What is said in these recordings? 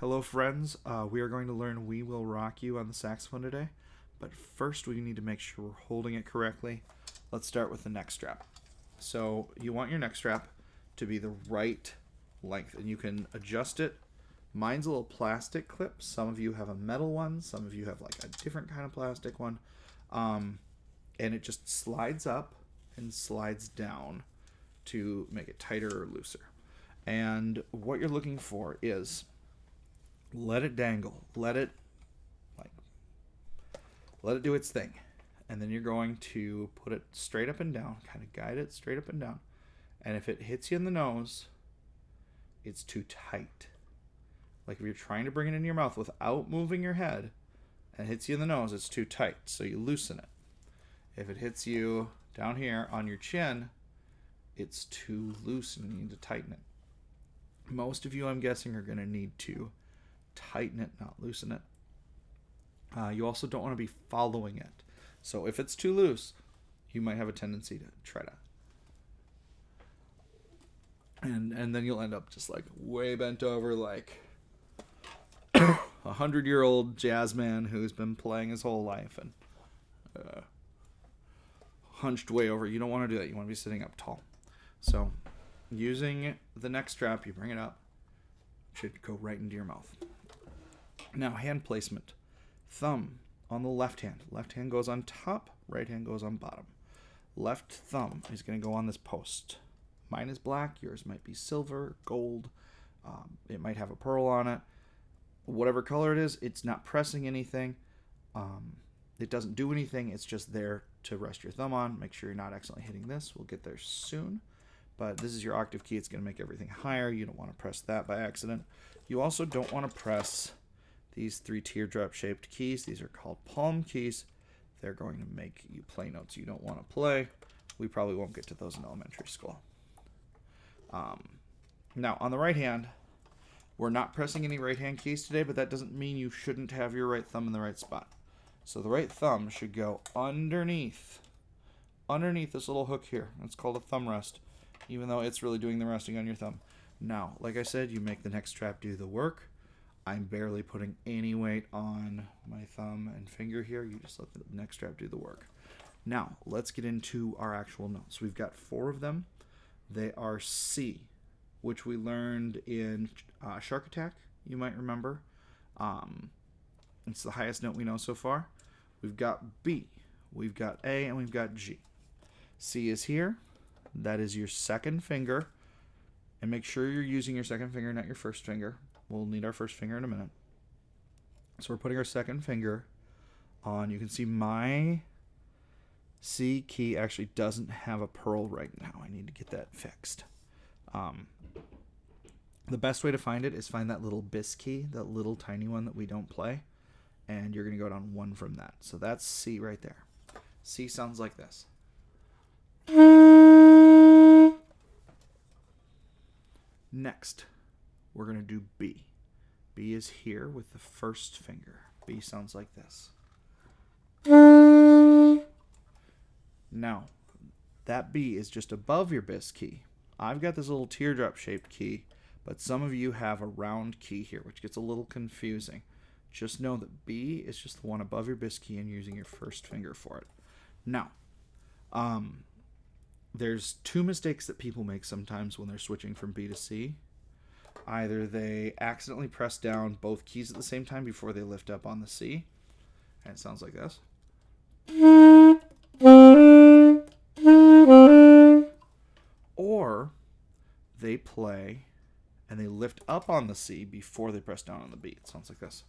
Hello, friends. We are going to learn We Will Rock You on the saxophone today, but first we need to make sure we're holding it correctly. Let's start with the neck strap. So you want your neck strap to be the right length, and you can adjust it. Mine's a little plastic clip. Some of you have a metal one. Some of you have like a different kind of plastic one. And it just slides up and slides down to make it tighter or looser. And what you're looking for is let it dangle, like let it do its thing, and then you're going to put it straight up and down, kind of guide it straight up and down. And if it hits you in the nose, it's too tight. Like if you're trying to bring it into your mouth without moving your head and it hits you in the nose, it's too tight, so you loosen it. If it hits you down here on your chin, it's too loose and you need to tighten it. Most of you, I'm guessing, are going to need to tighten it, not loosen it. You also don't want to be following it. So if it's too loose, you might have a tendency to try to. And then you'll end up just like way bent over, like a 100-year-old jazz man who's been playing his whole life and hunched way over. You don't want to do that. You want to be sitting up tall. So using the neck strap, you bring it up. It should go right into your mouth. Now, hand placement. Thumb on the left hand. Left hand goes on top, right hand goes on bottom. Left thumb is going to go on this post. Mine is black, yours might be silver, gold. It might have a pearl on it. Whatever color it is, it's not pressing anything. It doesn't do anything, it's just there to rest your thumb on. Make sure you're not accidentally hitting this. We'll get there soon. But this is your octave key. It's going to make everything higher. You don't want to press that by accident. You also don't want to press these 3 teardrop-shaped keys. These are called palm keys. They're going to make you play notes you don't want to play. We probably won't get to those in elementary school. Now, on the right hand, we're not pressing any right-hand keys today, but that doesn't mean you shouldn't have your right thumb in the right spot. So the right thumb should go underneath this little hook here. It's called a thumb rest, even though it's really doing the resting on your thumb. Now, like I said, you make the neck strap do the work. I'm barely putting any weight on my thumb and finger here. You just let the neck strap do the work. Now, let's get into our actual notes. We've got 4 of them. They are C, which we learned in Shark Attack, you might remember. It's the highest note we know so far. We've got B, we've got A, and we've got G. C is here. That is your second finger. And make sure you're using your second finger, not your first finger. We'll need our first finger in a minute. So we're putting our second finger on. You can see my C key actually doesn't have a pearl right now. I need to get that fixed. The best way to find it is find that little bis key, that little tiny one that we don't play. And you're going to go down 1 from that. So that's C right there. C sounds like this. Next, we're going to do B. B is here with the first finger. B sounds like this. Now, that B is just above your bis key. I've got this little teardrop-shaped key, but some of you have a round key here, which gets a little confusing. Just know that B is just the one above your bis key and you're using your first finger for it. Now, there's 2 mistakes that people make sometimes when they're switching from B to C. Either they accidentally press down both keys at the same time before they lift up on the C, and it sounds like this. Or they play and they lift up on the C before they press down on the B. It sounds like this.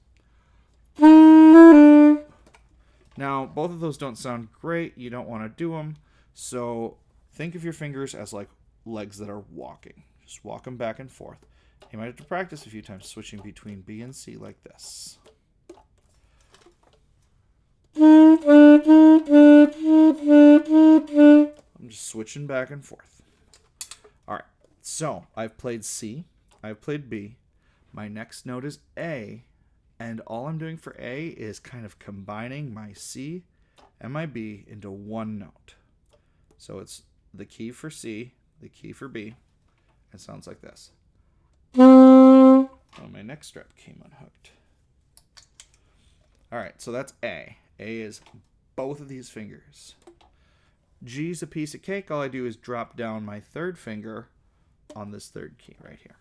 Now, both of those don't sound great. You don't want to do them. So think of your fingers as like legs that are walking. Just walk them back and forth. You might have to practice a few times switching between B and C like this. I'm just switching back and forth. All right, so I've played C. I've played B. My next note is A. And all I'm doing for A is kind of combining my C and my B into one note. So it's the key for C, the key for B. It sounds like this. Oh, my neck strap came unhooked. All right, so that's A. A is both of these fingers. G's a piece of cake. All I do is drop down my third finger on this third key right here.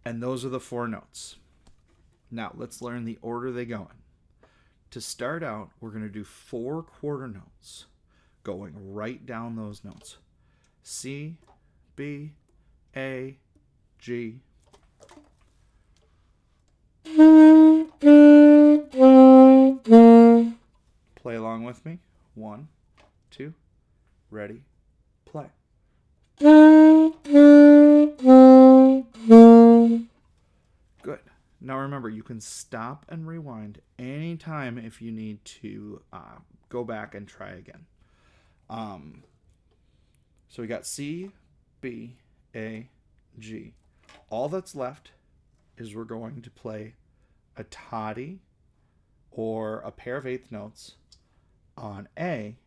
And those are the 4 notes. Now, let's learn the order they go in. To start out, we're going to do 4 quarter notes, going right down those notes. C, B, A, G. Play along with me. 1, 2, ready, play. Good. Now remember, you can stop and rewind anytime if you need to go back and try again. So we got C, B, A, G. All that's left is we're going to play a toddy or a pair of eighth notes on A.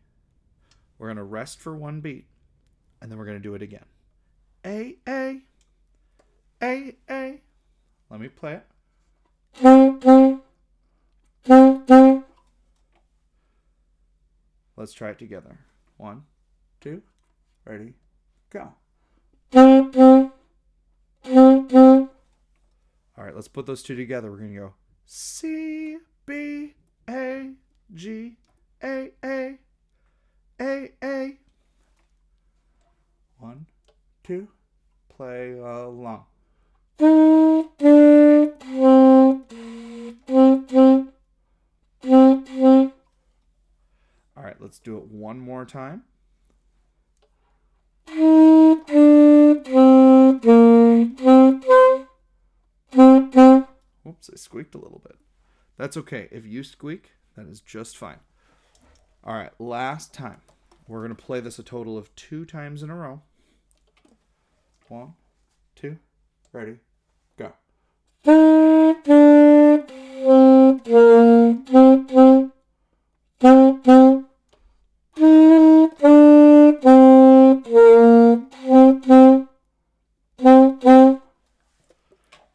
We're going to rest for 1 beat, and then we're going to do it again. A, A, A, A. Let me play it. Let's try it together. 1, 2, ready, go. All right, let's put those 2 together. We're going to go C, B, A, G, A, A, A, A. 1, 2, play along. All right, let's do it one more time. Oops, I squeaked a little bit. That's okay. If you squeak, that is just fine. All right, last time. We're going to play this a total of 2 times in a row. 1, 2, ready, go.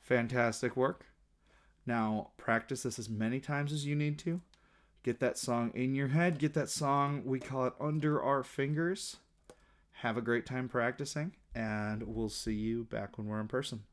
Fantastic work. Now, practice this as many times as you need to. Get that song in your head. Get that song, we call it, under our fingers. Have a great time practicing, and we'll see you back when we're in person.